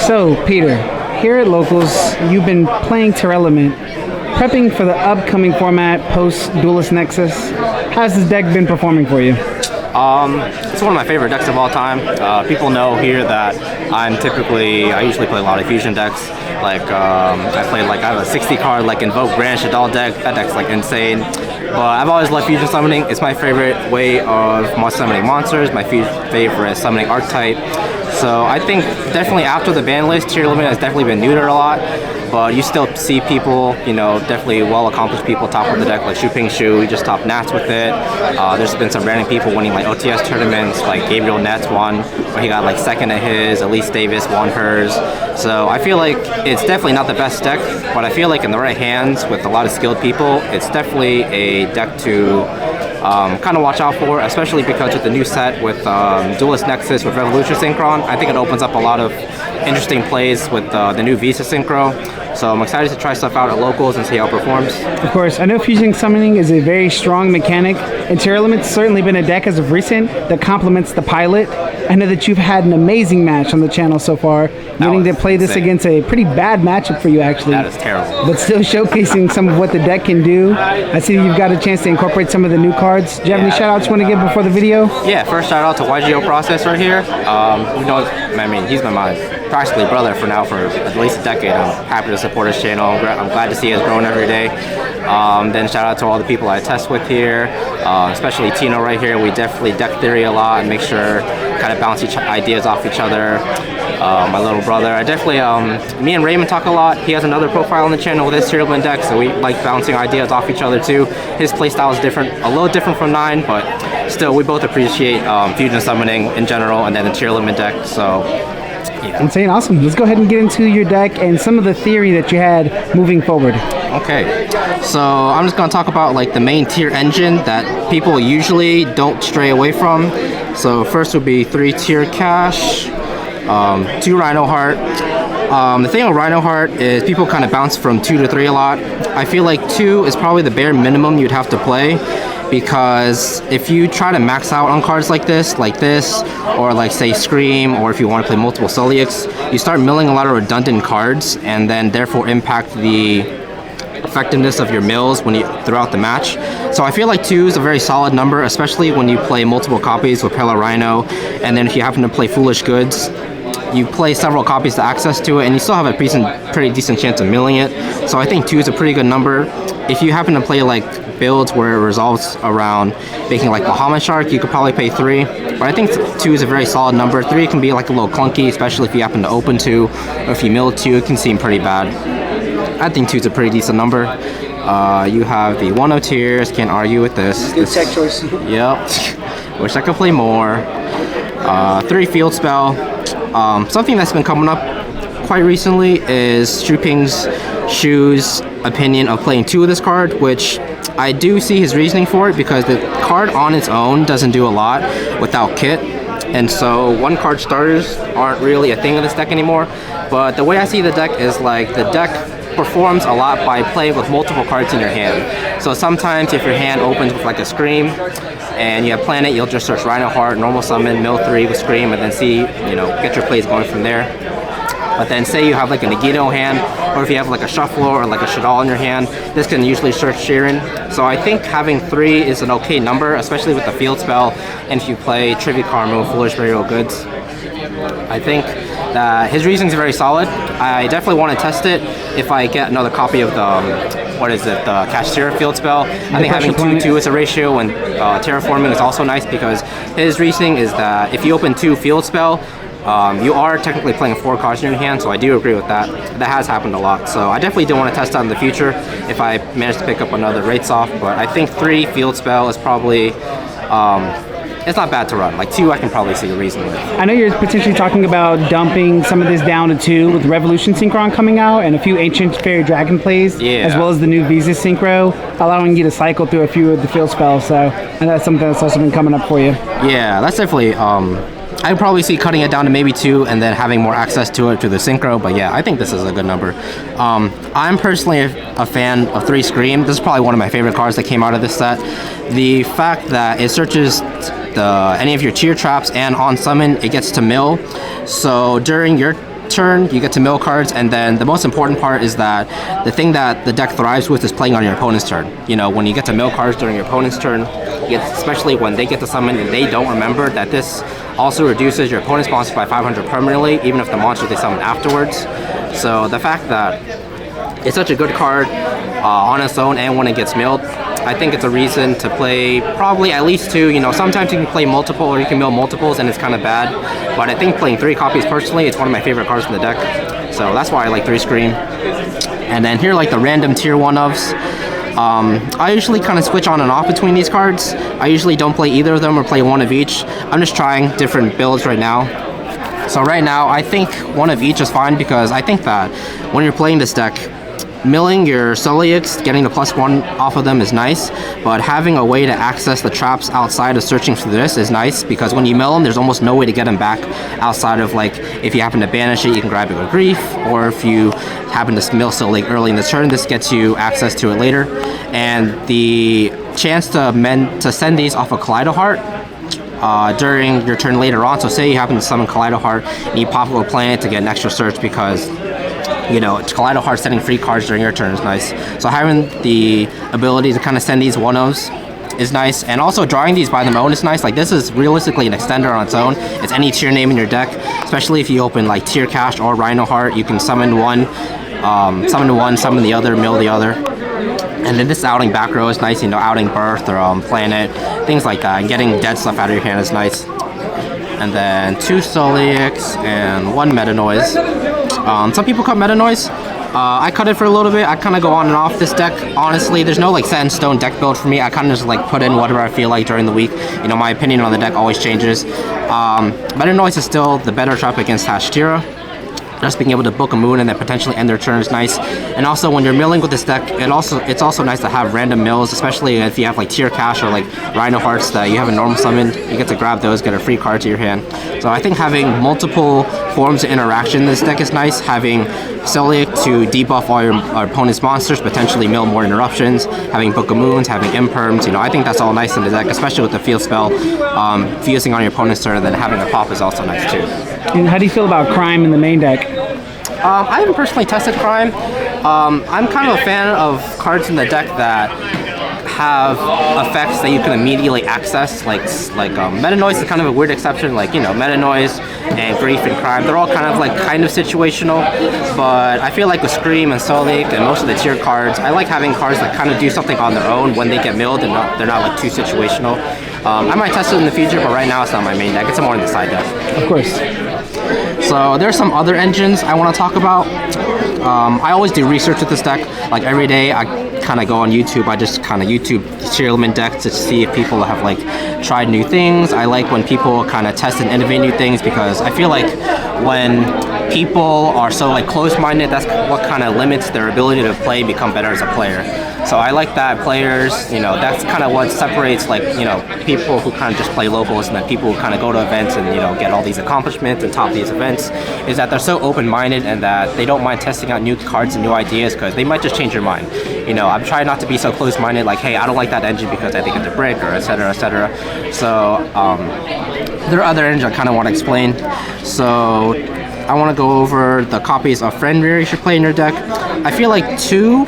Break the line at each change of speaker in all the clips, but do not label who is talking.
So, Peter, here at Locals, you've been playing Tearlaments, prepping for the upcoming format post Duelist Nexus. How's this deck been performing for you?
It's one of my favorite decks of all time. People know here that I usually play a lot of fusion decks. I have a 60 card Invoked Grand Shaddoll deck. That deck's insane. But I've always loved fusion summoning. It's my favorite way of summoning monsters, my favorite summoning archetype. So I think definitely after the ban list, Tearlaments has definitely been neutered a lot. But you still see people, definitely well-accomplished people top of the deck, like Shu Ping Shu. He just topped Nats with it. There's been some random people winning OTS tournaments, like Gabriel Nats won, where he got second at his. Elise Davis won hers. So I feel like it's definitely not the best deck, but I feel like in the right hands with a lot of skilled people, it's definitely a deck to kind of watch out for, especially because with the new set with Duelist Nexus with Revolution Synchron, I think it opens up a lot of interesting plays with the new Visa Synchro. So I'm excited to try stuff out at Locals and see how it performs.
Of course, I know fusion summoning is a very strong mechanic, and Tearlaments certainly been a deck as of recent that complements the pilot. I know that you've had an amazing match on the channel so far, getting to play this against a pretty bad matchup for you, actually.
That is terrible.
But still showcasing some of what the deck can do. I see you've got a chance to incorporate some of the new cards. Do you have any shout-outs you want to give before the video?
Yeah, first shout-out to YGO Process right here. He's been my practically brother for at least a decade. I'm happy to support his channel. I'm glad to see us growing every day. Then shout out to all the people I test with here, especially Tino right here. We definitely deck theory a lot and make sure kind of bounce ideas off each other. My little brother, I definitely, me and Raymond talk a lot. He has another profile on the channel with his Tearlaments deck, so we like bouncing ideas off each other too. His playstyle is different, a little different from mine, but still we both appreciate fusion summoning in general and then the Tearlaments deck. So yeah.
Insane, awesome. Let's go ahead and get into your deck and some of the theory that you had moving forward.
Okay, so I'm just going to talk about the main tier engine that people usually don't stray away from. So first would be 3 tier cash, 2 Rhino Heart. The thing with Rhino Heart is people kind of bounce from 2 to 3 a lot. I feel like 2 is probably the bare minimum you'd have to play, because if you try to max out on cards like this, or say Scream, or if you want to play multiple Soliux, you start milling a lot of redundant cards and then therefore impact the effectiveness of your mills throughout the match. So I feel like 2 is a very solid number, especially when you play multiple copies with Pella Rhino, and then if you happen to play Foolish Goods, you play several copies to access to it, and you still have a pretty decent chance of milling it. So I think 2 is a pretty good number. If you happen to play builds where it resolves around making Bahamut Shark, you could probably pay 3. But I think 2 is a very solid number. 3 can be a little clunky, especially if you happen to open 2, or if you mill 2, it can seem pretty bad. I think 2 is a pretty decent number. You have the 1 tiers, can't argue with this.
Good tech choice.
Yep. Wish I could play more. 3 field spell. Something that's been coming up quite recently is Shu Ping Shu's opinion of playing 2 of this card, which I do see his reasoning for it, because the card on its own doesn't do a lot without kit, and so 1 card starters aren't really a thing in this deck anymore. But the way I see the deck is the deck performs a lot by playing with multiple cards in your hand. So sometimes if your hand opens with a Scream and you have Planet, you'll just search Rhino Heart, normal summon, mill 3 with Scream, and then see, get your plays going from there. But then say you have a Nagito hand, or if you have a Shuffler or a Shaddoll in your hand, this can usually search Sheeran. So I think having 3 is an okay number, especially with the field spell, and if you play Trivia Karma, Foolish Burial Goods. I think that his reasonings are very solid. I definitely want to test it if I get another copy of the the Kashtira field spell. I think having 2-2 as a ratio and terraforming is also nice, because his reasoning is that if you open 2 field spell, you are technically playing 4 cards in your hand, so I do agree with that. That has happened a lot, so I definitely do want to test that in the future if I manage to pick up another raid soft. But I think 3 field spell is probably it's not bad to run. 2 I can probably see a reason with.
I know you're potentially talking about dumping some of this down to 2 with Revolution Synchron coming out and a few Ancient Fairy Dragon plays, as well as the new Visa Synchro, allowing you to cycle through a few of the field spells. So and that's something that's also been coming up for you.
Yeah, that's definitely I'd probably see cutting it down to maybe 2 and then having more access to it through the synchro. But yeah, I think this is a good number. I'm personally a fan of 3 Scream. This is probably one of my favorite cards that came out of this set. The fact that it searches any of your tier traps, and on summon it gets to mill. So during your turn, you get to mill cards, and then the most important part is that the thing that the deck thrives with is playing on your opponent's turn. You know, when you get to mill cards during your opponent's turn, especially when they get to summon and they don't remember that this also reduces your opponent's monster by 500 permanently, even if the monster they summon afterwards. So the fact that it's such a good card on its own and when it gets milled, I think it's a reason to play probably at least 2. You know, sometimes you can play multiple or you can mill multiples and it's kind of bad. But I think playing 3 copies personally, it's one of my favorite cards in the deck. So that's why I like 3 Scream. And then here are like the random tier 1-ofs. I usually kind of switch on and off between these cards. I usually don't play either of them or play one of each. I'm just trying different builds right now. So right now, I think one of each is fine because I think that when you're playing this deck, milling your Soleix, getting the +1 off of them is nice, but having a way to access the traps outside of searching for this is nice because when you mill them, there's almost no way to get them back outside of, like, if you happen to banish it, you can grab it with Grief, or if you happen to mill Soleix early in the turn, this gets you access to it later. And the chance to send these off of Kaleido Heart during your turn later on, so say you happen to summon Kaleido Heart and you pop up a planet to get an extra search because, you know, Kaleido Heart sending free cards during your turn is nice. So having the ability to kind of send these 1-ofs is nice, and also drawing these by their own is nice. Like, this is realistically an extender on its own. It's any tier name in your deck, especially if you open like Tier Cash or Rhino Heart. You can summon one, summon the other, mill the other. And then this outing back row is nice, you know, outing Birth or Planet, things like that. And getting dead stuff out of your hand is nice. And then 2 Soleix and 1 Meta Noise. Some people cut Meta Noise. I cut it for a little bit. I kind of go on and off this deck. Honestly, there's no like set in stone deck build for me. I kind of just like put in whatever I feel like during the week. You know, my opinion on the deck always changes. Meta Noise is still the better trap against Kashtira. Just being able to book a moon and then potentially end their turn is nice. And also when you're milling with this deck, it's also nice to have random mills, especially if you have like Tier Cash or like Rhino Hearts that you haven't normal summoned. You get to grab those, get a free card to your hand. So I think having multiple forms of interaction in this deck is nice. Having Soleix to debuff all your opponent's monsters, potentially mill more interruptions, having Book of Moons, having Imperms, you know, I think that's all nice in the deck, especially with the field spell fusing on your opponent's turn, and then having a pop is also nice too.
And how do you feel about Crime in the main deck?
I haven't personally tested Crime. I'm kind of a fan of cards in the deck that have effects that you can immediately access, like Meta Noise is kind of a weird exception, like, you know, Meta Noise and Grief and Crime, they're all kind of situational, but I feel like with Scream and Soleix and most of the tier cards, I like having cards that kind of do something on their own when they get milled and they're not like too situational. I might test it in the future, but right now it's not my main deck, it's more in the side deck.
Of course.
So there's some other engines I want to talk about. I always do research with this deck. Like every day I kind of go on YouTube. I just kind of YouTube Tearlaments decks to see if people have like tried new things. I like when people kind of test and innovate new things because I feel like when people are so like close-minded, that's what kind of limits their ability to play and become better as a player. So I like that players, you know, that's kind of what separates like, you know, people who kind of just play locals and then people who kind of go to events and, you know, get all these accomplishments and top these events, is that they're so open-minded and that they don't mind testing out new cards and new ideas because they might just change your mind. You know, I'm trying not to be so close-minded like, hey, I don't like that engine because I think it's a brick or et cetera, et cetera. So there are other engines I kind of want to explain. So I want to go over the copies of Fenrir you should play in your deck. I feel like 2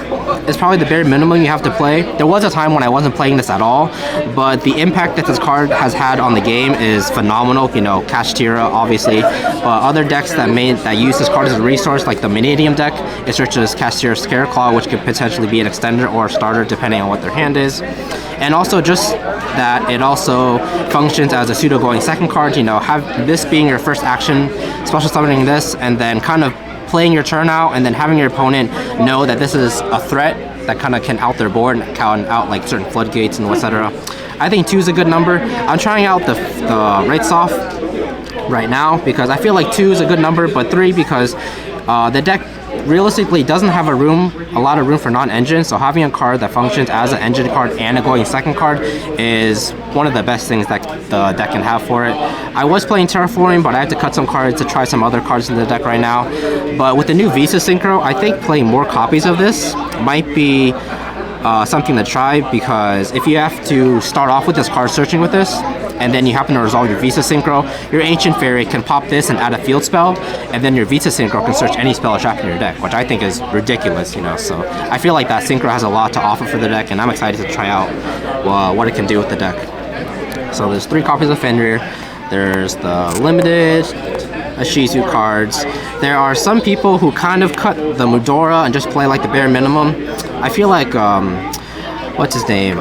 is probably the bare minimum you have to play. There was a time when I wasn't playing this at all, but the impact that this card has had on the game is phenomenal. You know, Kashtira, obviously, but other decks that use this card as a resource, like the Vanadium deck, it searches Kashtira Scareclaw, which could potentially be an extender or a starter depending on what their hand is. And also just that it also functions as a pseudo going second card. You know, have this being your first action, special summoning this, and then kind of playing your turn out and then having your opponent know that this is a threat that kind of can out their board and can out like certain floodgates and etc. I think 2 is a good number. I'm trying out the Right Soft right now because I feel like 2 is a good number, but 3 because the deck realistically doesn't have a lot of room for non-engine, so having a card that functions as an engine card and a going second card is one of the best things that the deck can have for it. I was playing Terraforming, but I had to cut some cards to try some other cards in the deck right now. But with the new Visa Synchro, I think playing more copies of this might be something to try, because if you have to start off with this card searching with this, and then you happen to resolve your Visa Synchro, your Ancient Fairy can pop this and add a field spell, and then your Visa Synchro can search any spell trapped in your deck, which I think is ridiculous, you know. So I feel like that Synchro has a lot to offer for the deck, and I'm excited to try out what it can do with the deck. So there's 3 copies of Fenrir. There's the limited Ishizu cards. There are some people who kind of cut the Mudora and just play like the bare minimum. I feel like what's his name?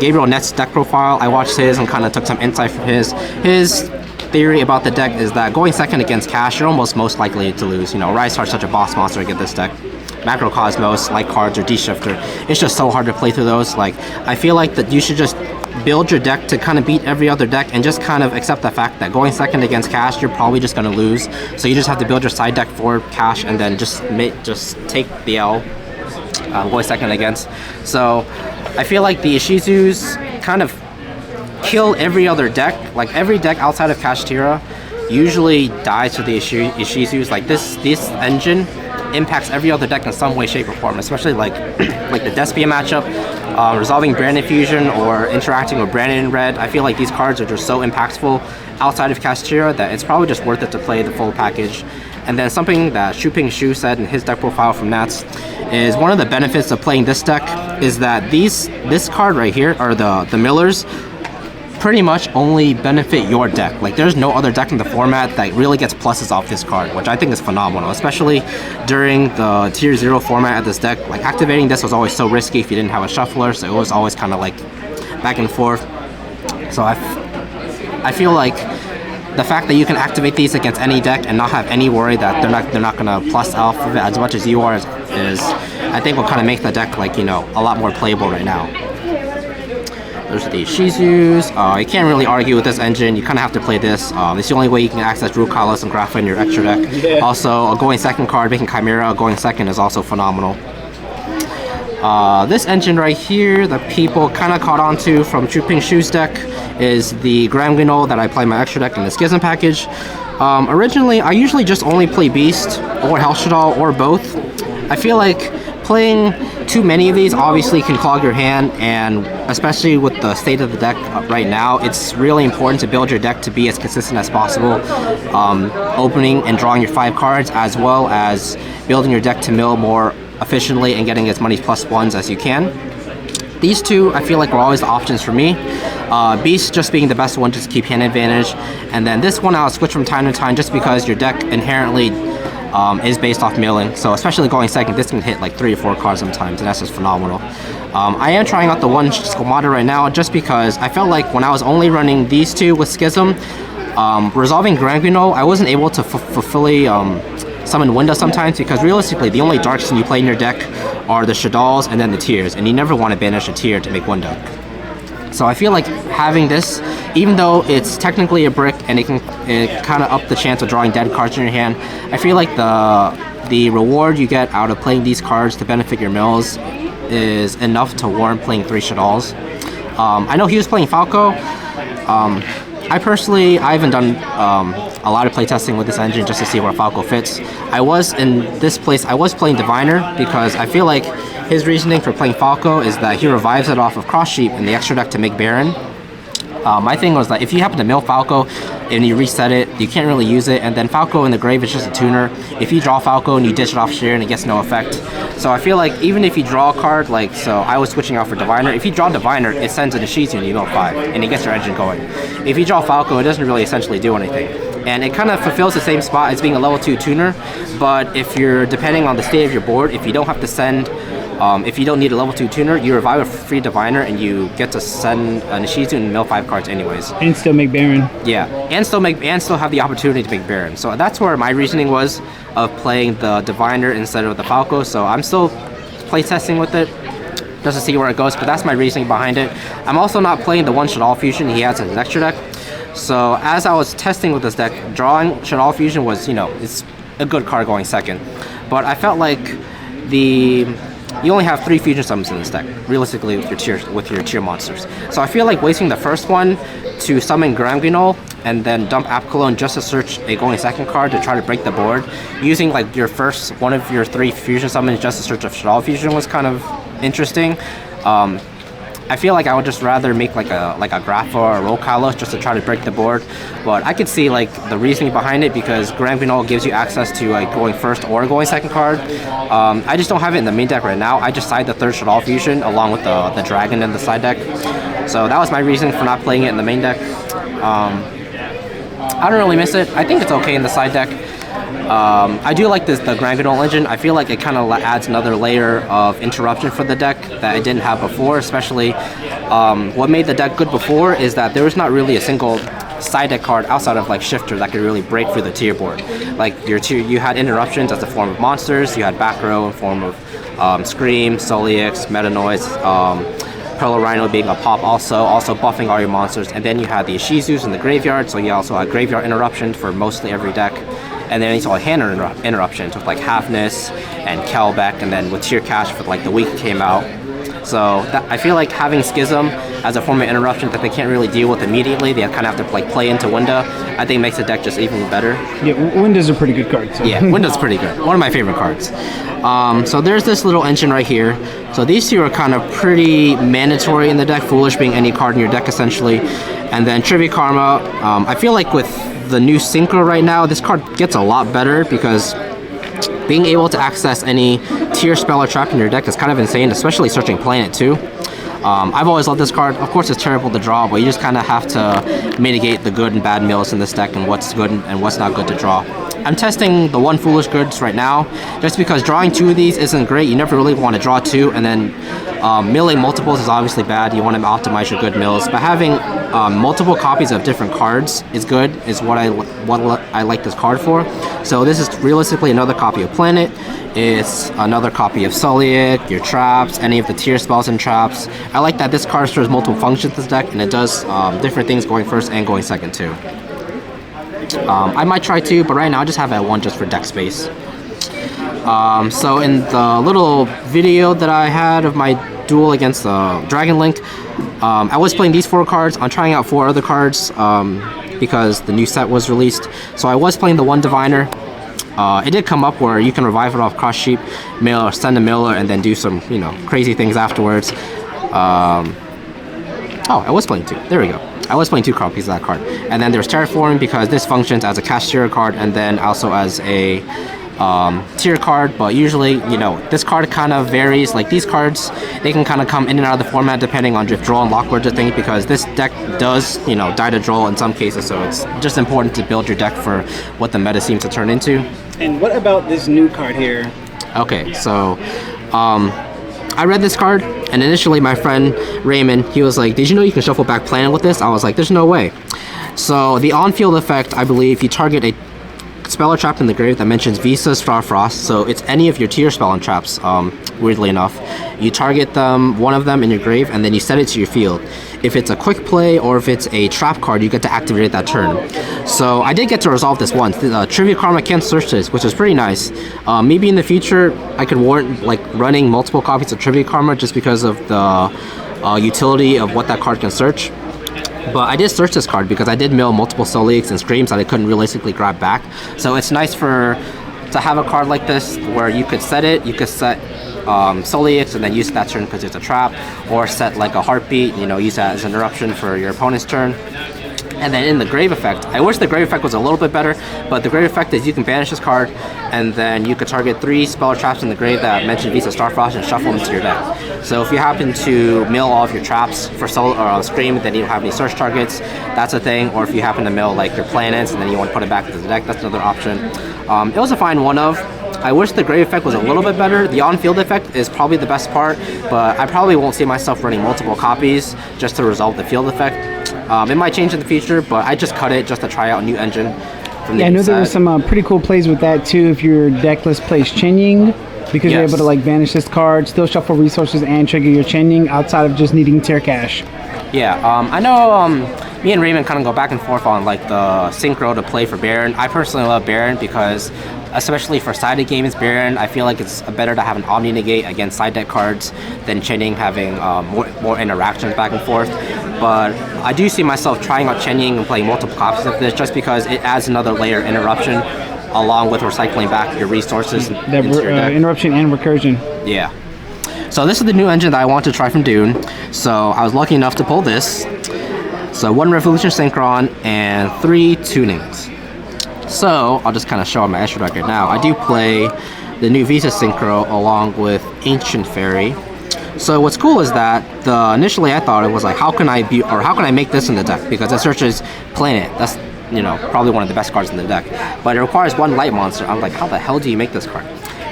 Gabriel Nett's deck profile. I watched his and kind of took some insight from his. His theory about the deck is that going second against Cash, you're almost most likely to lose. You know, Rise Heart's such a boss monster to get this deck. Macrocosmos, like cards, or D-Shifter. It's just so hard to play through those. Like, I feel like that you should just build your deck to kind of beat every other deck and just kind of accept the fact that going second against Cash, you're probably just going to lose. So you just have to build your side deck for Cash and then just take the L going second against. So I feel like the Ishizus kind of kill every other deck. Like, every deck outside of Kashtira usually dies to the Ishizus. Like, this engine impacts every other deck in some way, shape, or form, especially like the Despia matchup, resolving Brandon Fusion, or interacting with Brandon in red. I feel like these cards are just so impactful outside of Kashtira that it's probably just worth it to play the full package. And then something that Shuping Shu said in his deck profile from Nats is one of the benefits of playing this deck is that this card right here, or the Millers, pretty much only benefit your deck. Like, there's no other deck in the format that really gets pluses off this card, which I think is phenomenal, especially during the tier 0 format of this deck. Like, activating this was always so risky if you didn't have a shuffler, so it was always kind of like back and forth. So I feel like the fact that you can activate these against any deck and not have any worry that they're not gonna plus off of it as much as you are is I think will kind of make the deck, like, you know, a lot more playable right now. There's the Ishizus. You can't really argue with this engine. You kind of have to play this. It's the only way you can access Drew Kalos and Grapha in your extra deck. Yeah. Also, a going second card, making Chimera going second, is also phenomenal. This engine right here that people kind of caught on to from Shuping Shu's deck is the Gramguinol that I play my extra deck in the Schism package. Originally, I usually just only play Beast or Hell Shaddoll or both. I feel like playing too many of these obviously can clog your hand, and especially with the state of the deck right now, it's really important to build your deck to be as consistent as possible, opening and drawing your 5 cards, as well as building your deck to mill more efficiently and getting as many +1s as you can. These two, I feel like, were always the options for me. Beast just being the best one just to keep hand advantage, and then this one I'll switch from time to time just because your deck inherently is based off milling, so especially going second, this can hit like 3 or 4 cards sometimes, and that's just phenomenal. I am trying out the one Squamata right now just because I felt like when I was only running these two with Schism, resolving Granguinol, I wasn't able to fully summon Winda sometimes, because realistically the only darks you play in your deck are the Shaddolls and then the Tears, and you never want to banish a Tear to make Winda. So I feel like having this, even though it's technically a brick and it kind of up the chance of drawing dead cards in your hand, I feel like the reward you get out of playing these cards to benefit your mills is enough to warrant playing 3 Shadolls. I know he was playing Falco. I haven't done a lot of playtesting with this engine just to see where Falco fits. I was playing Diviner because I feel like his reasoning for playing Falco is that he revives it off of Cross Sheep in the extra deck to make Baron. My thing was that if you happen to mill Falco and you reset it, you can't really use it, and then Falco in the grave is just a tuner. If you draw Falco and you ditch it off Sheeran, it gets no effect. So I feel like even if you draw a card, like, so I was switching out for Diviner, if you draw Diviner, it sends an Ishizu and you mill 5, and it gets your engine going. If you draw Falco, it doesn't really essentially do anything. And it kind of fulfills the same spot as being a level 2 tuner, but if you're depending on the state of your board, if you don't have to send if you don't need a level 2 tuner, you revive a free Diviner and you get to send an Ishizu and mill 5 cards anyways.
And still make Baron.
Yeah, and still have the opportunity to make Baron. So that's where my reasoning was of playing the Diviner instead of the Falco. So I'm still playtesting with it just to see where it goes, but that's my reasoning behind it. I'm also not playing the one Shaddoll Fusion he has in his extra deck. So as I was testing with this deck, drawing Shaddoll Fusion was, it's a good card going second. But I felt like you only have 3 fusion summons in this deck, realistically, with your tier monsters. So I feel like wasting the first one to summon Gramguinol and then dump Apcolone just to search a going second card to try to break the board, using like one of your 3 fusion summons just to search a Shaddoll Fusion was kind of interesting. I feel like I would just rather make like a Grapha or a Roll Kalos just to try to break the board. But I could see like the reasoning behind it, because Granguinol gives you access to like going first or going second card. I just don't have it in the main deck right now. I just side the third Shaddoll fusion along with the dragon in the side deck. So that was my reason for not playing it in the main deck. I don't really miss it. I think it's okay in the side deck. I do like the Granguinol engine. I feel like it kind of adds another layer of interruption for the deck that it didn't have before. Especially, what made the deck good before is that there was not really a single side deck card outside of like Shifter that could really break through the tier board. Like you had interruptions as a form of monsters. You had back row in form of Scream, Solix, Meta Noise. Pearl Rhino being a pop also buffing all your monsters, and then you had the Ishizus in the graveyard, so you also had graveyard interruption for mostly every deck, and then you saw hand interruptions with like Halfness and Kelbeck, and then with Tier Cash for like the week came out. So I feel like having Schism as a form of interruption that they can't really deal with immediately, they kind of have to like play into Winda, I think makes the deck just even better.
Yeah, Winda's a pretty good card. So.
Yeah, Winda's pretty good. One of my favorite cards. So there's this little engine right here. So these two are kind of pretty mandatory in the deck, Foolish being any card in your deck essentially. And then Trivia Karma, I feel like with the new Synchro right now, this card gets a lot better because being able to access any tier spell or trap in your deck is kind of insane, especially searching Planet too. I've always loved this card. Of course, it's terrible to draw, but you just kind of have to mitigate the good and bad mills in this deck and what's good and what's not good to draw. I'm testing the one Foolish Goods right now, just because drawing two of these isn't great. You never really want to draw two, and then milling multiples is obviously bad. You want to optimize your good mills, but having multiple copies of different cards is good, is what I like this card for. So this is realistically another copy of Planet. It's another copy of Sulliek, your traps, any of the tier spells and traps. I like that this card serves multiple functions in this deck, and it does different things going first and going second too. I might try two, but right now I just have it at one just for deck space. So in the little video that I had of my duel against the Dragon Link, I was playing these 4 cards. I'm trying out 4 other cards because the new set was released. So I was playing the one Diviner. It did come up where you can revive it off Cross Sheep, mill or send a miller, and then do some crazy things afterwards. Oh, I was playing 2. There we go. I was playing 2 copies of that card. And then there's Terraform, because this functions as a Kashtira card and then also as a tier card, but usually, this card kind of varies. Like these cards, they can kind of come in and out of the format depending on if draw and lock words or things, because this deck does, die to draw in some cases, so it's just important to build your deck for what the meta seems to turn into.
And what about this new card here?
Okay, so I read this card, and initially my friend Raymond, he was like, did you know you can shuffle back Planet with this? I was like, there's no way. So the on-field effect, I believe, you target a spell or trap in the grave that mentions Visa, Starfrost, so it's any of your tier spell and traps, weirdly enough. You target one of them in your grave, and then you set it to your field. If it's a quick play or if it's a trap card, you get to activate it that turn. So I did get to resolve this once. Trivia Karma can't search this, which is pretty nice. Maybe in the future I could warrant running multiple copies of Trivia Karma just because of the utility of what that card can search. But I did search this card because I did mill multiple Solix and Screams that I couldn't realistically grab back. So it's nice to have a card like this where you could set it, you could set Solix and then use that turn because it's a trap, or set like a Heartbeat, use that as an interruption for your opponent's turn. And then in the Grave Effect, I wish the Grave Effect was a little bit better, but the Grave Effect is you can banish this card, and then you could target 3 spell or traps in the grave that mention Visa Starfrost and shuffle them into your deck. So if you happen to mill all of your traps for Soul or Scream, then you don't have any search targets, that's a thing. Or if you happen to mill like your planets and then you want to put it back into the deck, that's another option. It was a fine one of. I wish the Grave Effect was a little bit better. The on-field effect is probably the best part, but I probably won't see myself running multiple copies just to resolve the field effect. It might change in the future, but I just cut it just to try out a new engine.
Yeah, I know there were some pretty cool plays with that too. If your deck list plays Chenying, because you're able to banish this card, still shuffle resources, and trigger your Chenying outside of just needing tier cash.
Yeah, I know me and Raymond kind of go back and forth on the synchro to play for Baron. I personally love Baron because, especially for sided games, Baron, I feel like it's better to have an Omni Negate against side deck cards than Chenying having more interactions back and forth. But I do see myself trying out Chenying and playing multiple copies of this just because it adds another layer of interruption along with recycling back your resources into your deck.
Interruption and recursion.
Yeah. So this is the new engine that I want to try from Dune. So I was lucky enough to pull this. So 1 Revolution Synchron and 3 tunings. So I'll just kind of show on my extra deck right now. I do play the new Visa Synchro along with Ancient Fairy. So what's cool is that initially I thought it was like, how can I make this in the deck? Because it searches Planet. That's, you know, probably one of the best cards in the deck. But it requires 1 light monster. I'm like, how the hell do you make this card?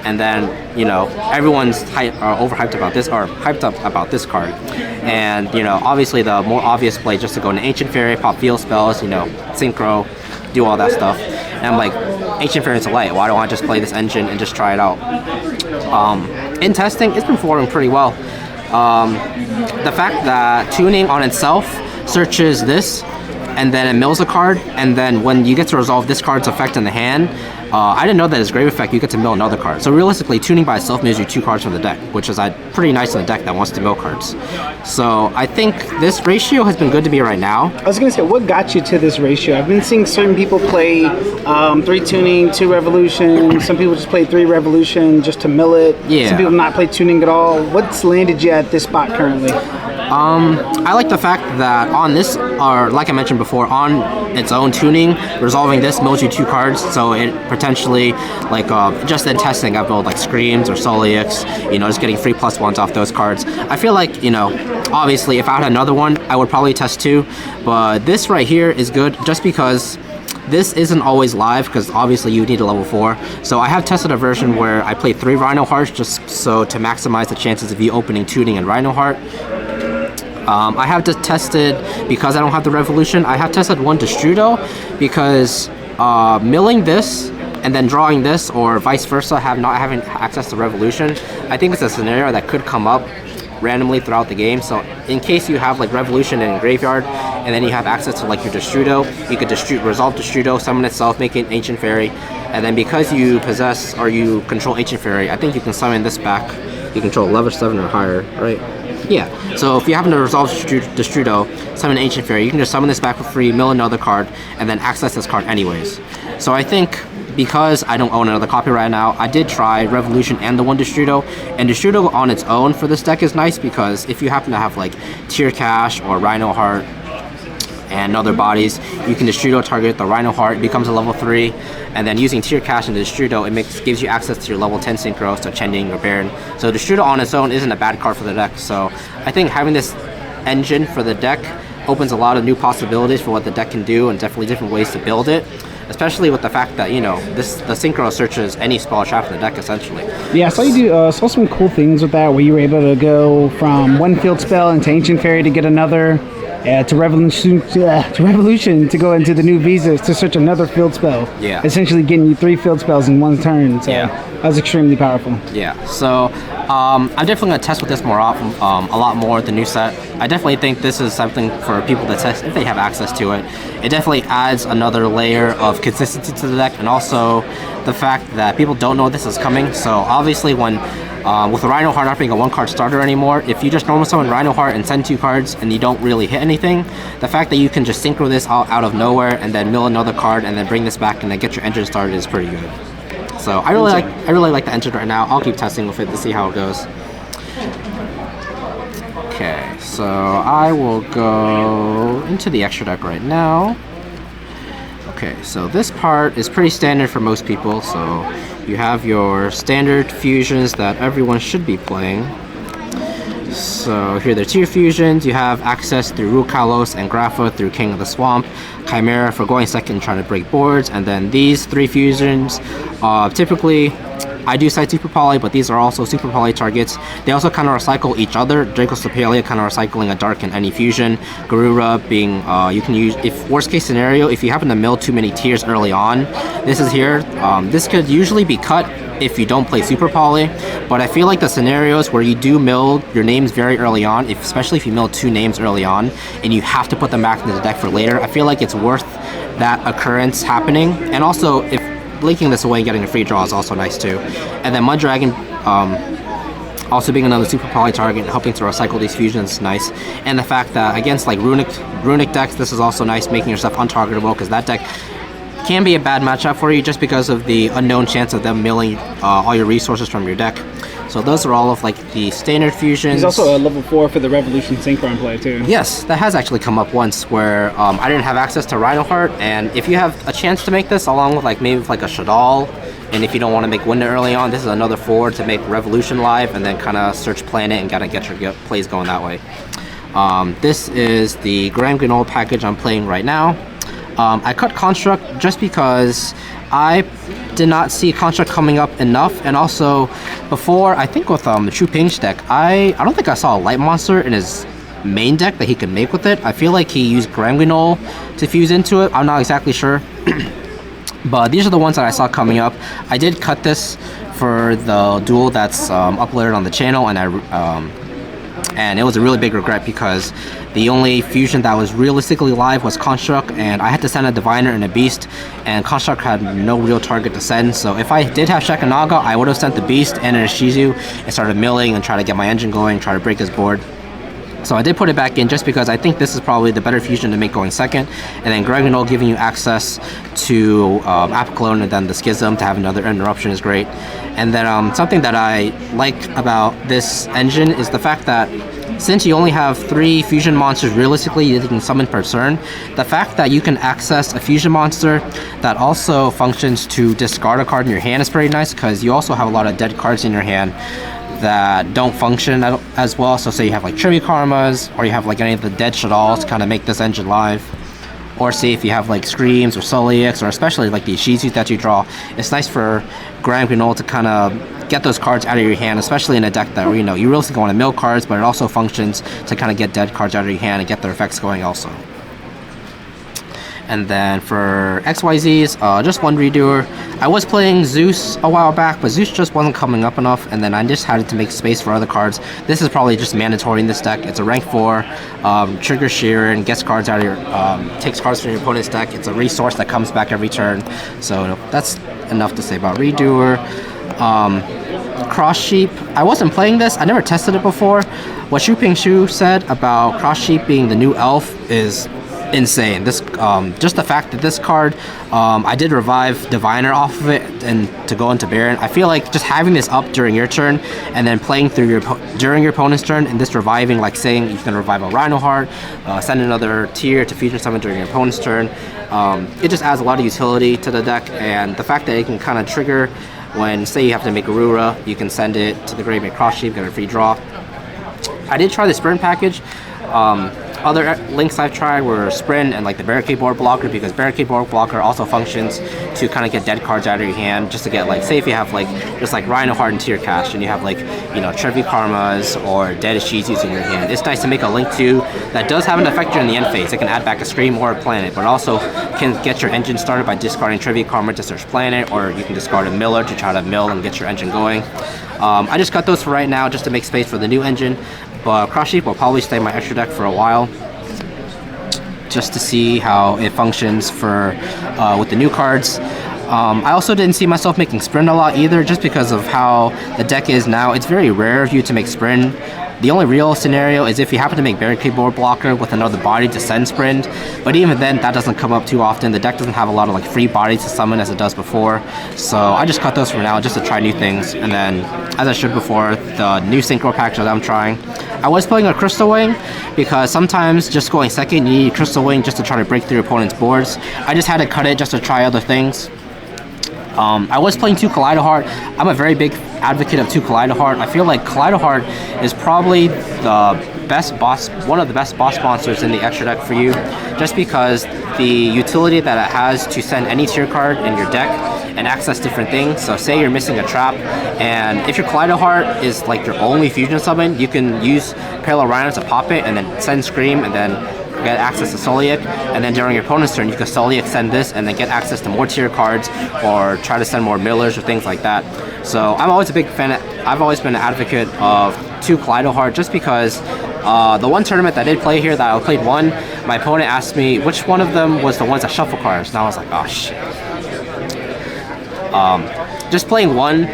And then, you know, everyone's overhyped about this, or hyped up about this card. And, you know, obviously the more obvious play just to go into Ancient Fairy, pop field spells, you know, synchro, do all that stuff. And I'm like, Ancient Fairy is a light. Why don't I just play this engine and just try it out? In testing, it's been performing pretty well. The fact that tuning on itself searches this, and then it mills a card, and then when you get to resolve this card's effect in the hand, I didn't know that as grave effect you get to mill another card. So realistically, tuning by itself mills you 2 cards from the deck, which is pretty nice in the deck that wants to mill cards. So I think this ratio has been good to me right now.
I was going to say, what got you to this ratio? I've been seeing certain people play 3 tuning, 2 revolution. Some people just play 3 revolution just to mill it.
Yeah.
Some people not play tuning at all. What's landed you at this spot currently?
I like the fact that on this, or like I mentioned before, on its own tuning, resolving this mills you 2 cards, so it potentially, like, just in testing, I built like Screams or Soliix, you know, just getting free +1s off those cards. I feel like, you know, obviously if I had another one, I would probably test 2, but this right here is good just because this isn't always live, because obviously you need a level 4. So I have tested a version where I played 3 Rhino Hearts just so to maximize the chances of you opening tuning and Rhino Heart. I have just tested, because I don't have the Revolution, I have tested 1 Destrudo, because milling this and then drawing this, or vice versa, not having access to Revolution, I think it's a scenario that could come up randomly throughout the game. So in case you have like Revolution in Graveyard, and then you have access to like your Destrudo, you could resolve Destrudo, summon itself, make it an Ancient Fairy, and then because you possess, or you control Ancient Fairy, I think you can summon this back. You control level 7 or higher, right? Yeah, so if you happen to resolve Destrudo, summon an Ancient Fairy, you can just summon this back for free, mill another card, and then access this card anyways. So I think, because I don't own another copy right now, I did try Revolution and the 1 Destrudo, and Destrudo on its own for this deck is nice, because if you happen to have like Tear Cash or Rhino Heart and other bodies, you can Destrudo target the Rhino Heart, it becomes a level 3, and then using Tear Cash and Destrudo, it gives you access to your level 10 synchros, so Chending or Baron. So Destrudo on its own isn't a bad card for the deck, so I think having this engine for the deck opens a lot of new possibilities for what the deck can do, and definitely different ways to build it. Especially with the fact that, you know, the synchro searches any spell trap in the deck essentially.
Yeah, so you saw some cool things with that, where you were able to go from 1 field spell into Ancient Fairy to get another, to Revolution to go into the new visas to search another field spell.
Yeah.
Essentially getting you 3 field spells in 1 turn. So
yeah.
That was extremely powerful.
Yeah. So I'm definitely gonna test with this more often, a lot more with the new set. I definitely think this is something for people to test if they have access to it. It definitely adds another layer of consistency to the deck, and also the fact that people don't know this is coming. So obviously when with Rhino Heart not being a 1-card starter anymore, if you just normal summon Rhino Heart and send 2 cards and you don't really hit anything, the fact that you can just synchro this out of nowhere and then mill another card and then bring this back and then get your engine started is pretty good. So I really like the engine right now. I'll keep testing with it to see how it goes. Okay, so I will go into the extra deck right now. Okay, so this part is pretty standard for most people. So you have your standard fusions that everyone should be playing. So here are the tier fusions. You have access through Ru Kalos and Grapha through King of the Swamp, Chimera for going second trying to break boards, and then these 3 fusions. Typically, I do cite Super Poly, but these are also Super Poly targets. They also kind of recycle each other. Draco Sepalia kind of recycling a Dark in any fusion. Garura being, you can use, if worst case scenario, if you happen to mill too many tiers early on, this is here. This could usually be cut if you don't play Super Poly, but I feel like the scenarios where you do mill your names very early on, especially if you mill 2 names early on, and you have to put them back into the deck for later, I feel like it's worth that occurrence happening. And also, if blinking this away and getting a free draw is also nice too. And then Mud Dragon also being another Super Poly target and helping to recycle these fusions is nice. And the fact that against like runic decks, this is also nice, making yourself untargetable, because that deck can be a bad matchup for you just because of the unknown chance of them milling all your resources from your deck. So those are all of like the standard fusions.
He's also a level 4 for the Revolution Synchron play too.
Yes, that has actually come up once where I didn't have access to Rhinoheart, and if you have a chance to make this along with like maybe with like a Shaddoll, and if you don't want to make Winter early on, this is another 4 to make Revolution live and then kind of search planet and kind of get your plays going that way. This is the Grand Granol package I'm playing right now. I cut Construct just because I did not see Construct coming up enough, and also before, I think with the True Ping's deck, I don't think I saw a Light Monster in his main deck that he could make with it. I feel like he used Grand Granol to fuse into it. I'm not exactly sure. But these are the ones that I saw coming up. I did cut this for the duel that's uploaded on the channel, and it was a really big regret because the only fusion that was realistically live was Construct, and I had to send a Diviner and a Beast, and Construct had no real target to send. So if I did have Shekanaga, I would have sent the Beast and an Ishizu and started milling and try to get my engine going, try to break his board. So I did put it back in just because I think this is probably the better fusion to make going second. And then Gregonol giving you access to Apocalone and then the Schism to have another interruption is great. And then something that I like about this engine is the fact that since you only have 3 fusion monsters realistically you can summon per turn, the fact that you can access a fusion monster that also functions to discard a card in your hand is pretty nice, because you also have a lot of dead cards in your hand that don't function as well. So say you have like Trivia Karmas, or you have like any of the dead Shaddolls to kind of make this engine live, or say if you have like Screams or Soliix, or especially like the Ishizu that you draw, it's nice for Grand Granol to kind of get those cards out of your hand, especially in a deck that, you know, you really want to mill cards, but it also functions to kind of get dead cards out of your hand and get their effects going also. And then for XYZs, just one redoer. I was playing Zeus a while back, but Zeus just wasn't coming up enough, and then I just had to make space for other cards. This is probably just mandatory in this deck. It's a rank 4, triggers Sheeran, gets cards out of your, takes cards from your opponent's deck. It's a resource that comes back every turn. So that's enough to say about redoer. Cross Sheep. I wasn't playing this. I never tested it before. What Shu Ping Shu said about Cross Sheep being the new elf is insane. This just the fact that this card, I did revive Diviner off of it and to go into Baron. I feel like just having this up during your turn and then playing through during your opponent's turn, and this reviving, like saying you can revive a Rhinoheart, send another tier to fusion summon during your opponent's turn. It just adds a lot of utility to the deck, and the fact that it can kind of trigger when, say, you have to make Aurora, you can send it to the grave, make Cross Sheep, get a free draw. I did try the Sprint package. Other links I've tried were Sprint and like the Barricade Board Blocker, because Barricade Board Blocker also functions to kind of get dead cards out of your hand, just to get, like, say if you have like just like Rhinoheart and Tier Cash, and you have like, you know, Trevi Karmas or Dead Ishizus in your hand. It's nice to make a link to that does have an effect during the end phase. It can add back a Scream or a Planet, but also can get your engine started by discarding Trevi Karma to search Planet, or you can discard a Miller to try to mill and get your engine going. I just got those for right now just to make space for the new engine. But Cross Sheep will probably stay in my extra deck for a while, just to see how it functions for with the new cards. I also didn't see myself making Sprint a lot either, just because of how the deck is now. It's very rare of you to make Sprint. The only real scenario is if you happen to make Barricade Board Blocker with another body to send Sprint, but even then that doesn't come up too often. The deck doesn't have a lot of like free bodies to summon as it does before, so I just cut those for now just to try new things. And then, as I showed before, the new Synchro package that I'm trying, I was playing a Crystal Wing because sometimes just going second you need Crystal Wing just to try to break through your opponent's boards. I just had to cut it just to try other things. I was playing 2 Kaleidoheart. I'm a very big advocate of 2 Kaleidoheart. I feel like Kaleidoheart is probably the best boss, one of the best boss monsters in the extra deck for you, just because the utility that it has to send any tier card in your deck and access different things. So say you're missing a trap, and if your Kaleidoheart is like your only fusion summon, you can use Parallel Rhino to pop it and then send Scream and then get access to Soliix, and then during your opponent's turn you can Soliix send this and then get access to more tier cards, or try to send more Millers or things like that. So I'm always a big fan. I've always been an advocate of 2 Kaleidoheart, just because the one tournament that I did play here that I played one, my opponent asked me which one of them was the ones that shuffle cards, and I was like, oh shit. Just playing one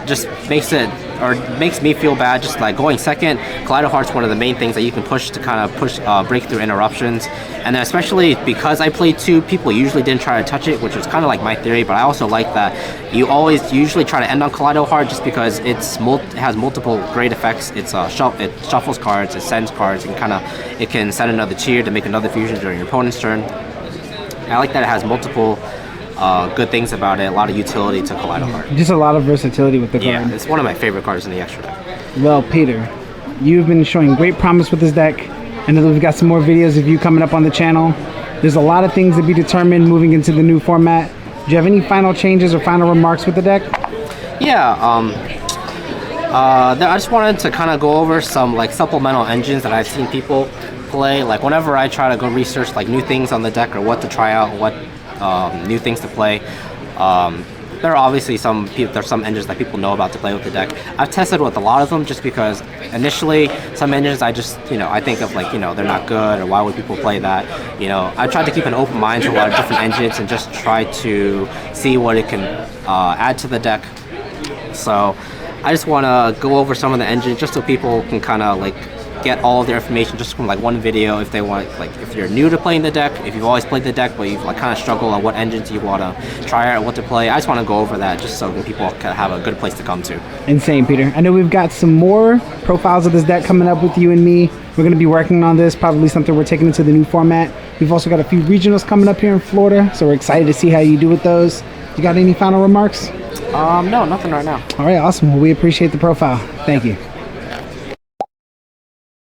just makes it or makes me feel bad just like going second. Kaleido Heart's one of the main things that you can push to kind of break through interruptions. And then especially because I played 2, people usually didn't try to touch it, which was kind of like my theory, but I also like that you always usually try to end on Kaleido Heart just because it has multiple great effects. It shuffles cards, it sends cards, and it can send another tier to make another fusion during your opponent's turn. I like that it has multiple good things about it, a lot of utility to Kaleido Heart.
Just a lot of versatility with the card.
Yeah, it's one of my favorite cards in the extra deck.
Well, Peter, you've been showing great promise with this deck. I know that we've got some more videos of you coming up on the channel. There's a lot of things to be determined moving into the new format. Do you have any final changes or final remarks with the deck?
Yeah, I just wanted to kind of go over some like supplemental engines that I've seen people play. Like whenever I try to go research like new things on the deck or what to try out, what new things to play. There are obviously some engines that people know about to play with the deck. I've tested with a lot of them just because initially some engines I just, I think of like, they're not good or why would people play that? I tried to keep an open mind to a lot of different engines and just try to see what it can add to the deck. So I just want to go over some of the engines just so people can kind of like get all of their information just from like one video if they want, like if you're new to playing the deck, if you've always played the deck but you've like kind of struggled on what engines you want to try out, what to play. I just want to go over that just so people can have a good place to come to.
Insane, Peter. I know we've got some more profiles of this deck coming up with you and me. We're going to be working on this, probably something we're taking into the new format. We've also got a few regionals coming up here in Florida, so we're excited to see how you do with those. You got any final remarks?
No, nothing right now.
All right, awesome. Well, we appreciate the profile. Thank you.